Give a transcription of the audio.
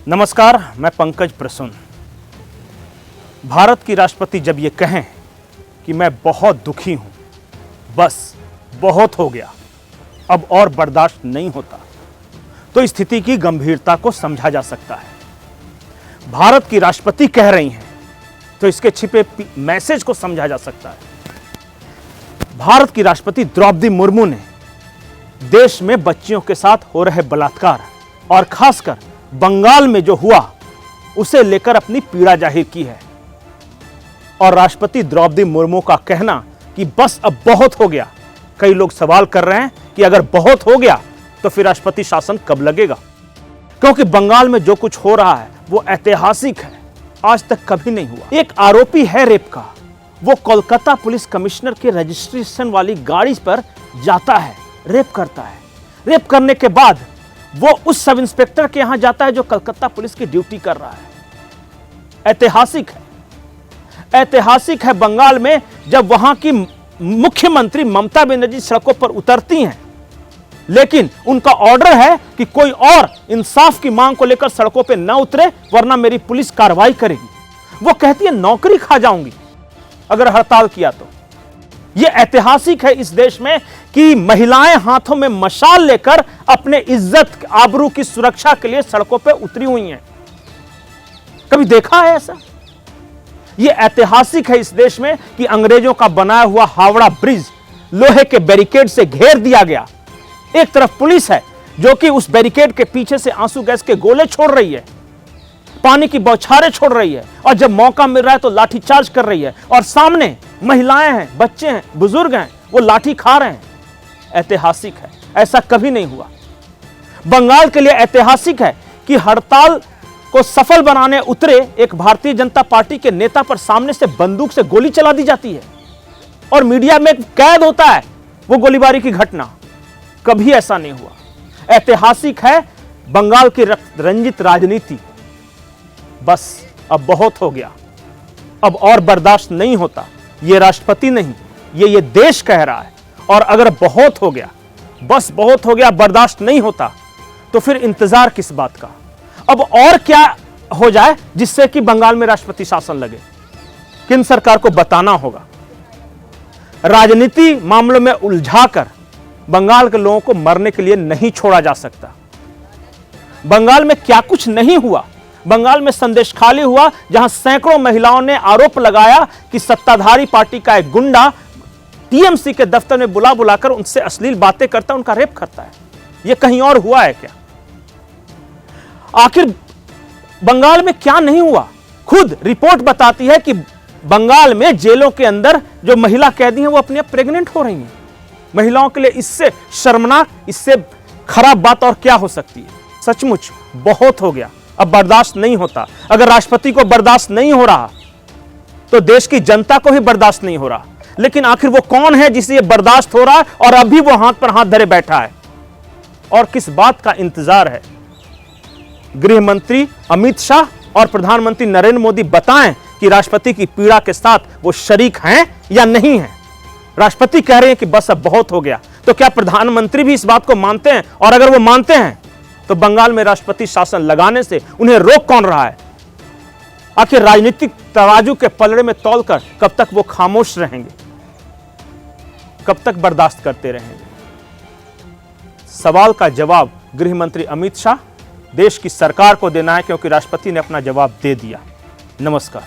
नमस्कार, मैं पंकज प्रसून। भारत की राष्ट्रपति जब ये कहें कि मैं बहुत दुखी हूं, बस बहुत हो गया, अब और बर्दाश्त नहीं होता, तो स्थिति की गंभीरता को समझा जा सकता है। भारत की राष्ट्रपति कह रही हैं तो इसके छिपे मैसेज को समझा जा सकता है। भारत की राष्ट्रपति द्रौपदी मुर्मू ने देश में बच्चियों के साथ हो रहे बलात्कार और खासकर बंगाल में जो हुआ उसे लेकर अपनी पीड़ा जाहिर की है। और राष्ट्रपति द्रौपदी मुर्मू का कहना कि बस अब बहुत हो गया, कई लोग सवाल कर रहे हैं कि अगर बहुत हो गया तो फिर राष्ट्रपति शासन कब लगेगा, क्योंकि बंगाल में जो कुछ हो रहा है वो ऐतिहासिक है, आज तक कभी नहीं हुआ। एक आरोपी है रेप का, वो कोलकाता पुलिस कमिश्नर के रजिस्ट्रेशन वाली गाड़ी पर जाता है, रेप करता है। रेप करने के बाद वो उस सब इंस्पेक्टर के यहां जाता है जो कलकत्ता पुलिस की ड्यूटी कर रहा है। ऐतिहासिक है, ऐतिहासिक है बंगाल में जब वहां की मुख्यमंत्री ममता बनर्जी सड़कों पर उतरती हैं, लेकिन उनका ऑर्डर है कि कोई और इंसाफ की मांग को लेकर सड़कों पर न उतरे वरना मेरी पुलिस कार्रवाई करेगी। वो कहती है नौकरी खा जाऊंगी अगर हड़ताल किया तो। यह ऐतिहासिक है इस देश में कि महिलाएं हाथों में मशाल लेकर अपने इज्जत आबरू की सुरक्षा के लिए सड़कों पर उतरी हुई हैं। कभी देखा है ऐसा? यह ऐतिहासिक है इस देश में कि अंग्रेजों का बनाया हुआ हावड़ा ब्रिज लोहे के बैरिकेड से घेर दिया गया। एक तरफ पुलिस है जो कि उस बैरिकेड के पीछे से आंसू गैस के गोले छोड़ रही है, पानी की बौछारें छोड़ रही है, और जब मौका मिल रहा है तो लाठीचार्ज कर रही है, और सामने महिलाएं हैं, बच्चे हैं, बुजुर्ग हैं, वो लाठी खा रहे हैं। ऐतिहासिक है, ऐसा कभी नहीं हुआ। बंगाल के लिए ऐतिहासिक है कि हड़ताल को सफल बनाने उतरे एक भारतीय जनता पार्टी के नेता पर सामने से बंदूक से गोली चला दी जाती है और मीडिया में कैद होता है वो गोलीबारी की घटना। कभी ऐसा नहीं हुआ। ऐतिहासिक है बंगाल की रंजित राजनीति। बस अब बहुत हो गया, अब और बर्दाश्त नहीं होता। ये राष्ट्रपति नहीं, ये देश कह रहा है। और अगर बहुत हो गया, बस बहुत हो गया, बर्दाश्त नहीं होता, तो फिर इंतजार किस बात का? अब और क्या हो जाए जिससे कि बंगाल में राष्ट्रपति शासन लगे? केंद्र सरकार को बताना होगा। राजनीति मामलों में उलझाकर बंगाल के लोगों को मरने के लिए नहीं छोड़ा जा सकता। बंगाल में क्या कुछ नहीं हुआ। बंगाल में संदेश खाली हुआ, जहां सैकड़ों महिलाओं ने आरोप लगाया कि सत्ताधारी पार्टी का एक गुंडा टीएमसी के दफ्तर में बुला बुलाकर उनसे अश्लील बातें करता, उनका रेप करता है। यह कहीं और हुआ है क्या? आखिर बंगाल में क्या नहीं हुआ? खुद रिपोर्ट बताती है कि बंगाल में जेलों के अंदर जो महिला कैदी हैं वो अपने प्रेग्नेंट हो रही हैं। महिलाओं के लिए इससे शर्मनाक, इससे खराब बात और क्या हो सकती है? सचमुच बहुत हो गया, अब बर्दाश्त नहीं होता। अगर राष्ट्रपति को बर्दाश्त नहीं हो रहा तो देश की जनता को भी बर्दाश्त नहीं हो रहा। लेकिन आखिर वो कौन है जिसे ये बर्दाश्त हो रहा है और अभी वो हाथ पर हाथ धरे बैठा है? और किस बात का इंतजार है? गृह मंत्री अमित शाह और प्रधानमंत्री नरेंद्र मोदी बताएं कि राष्ट्रपति की पीड़ा के साथ वो शरीक हैं या नहीं हैं। राष्ट्रपति कह रहे हैं कि बस अब बहुत हो गया, तो क्या प्रधानमंत्री भी इस बात को मानते हैं? और अगर वो मानते हैं तो बंगाल में राष्ट्रपति शासन लगाने से उन्हें रोक कौन रहा है? आखिर राजनीतिक तराजू के पलड़े में तौलकर कब तक वो खामोश रहेंगे? कब तक बर्दाश्त करते रहेंगे? सवाल का जवाब गृह मंत्री अमित शाह, देश की सरकार को देना है, क्योंकि राष्ट्रपति ने अपना जवाब दे दिया। नमस्कार।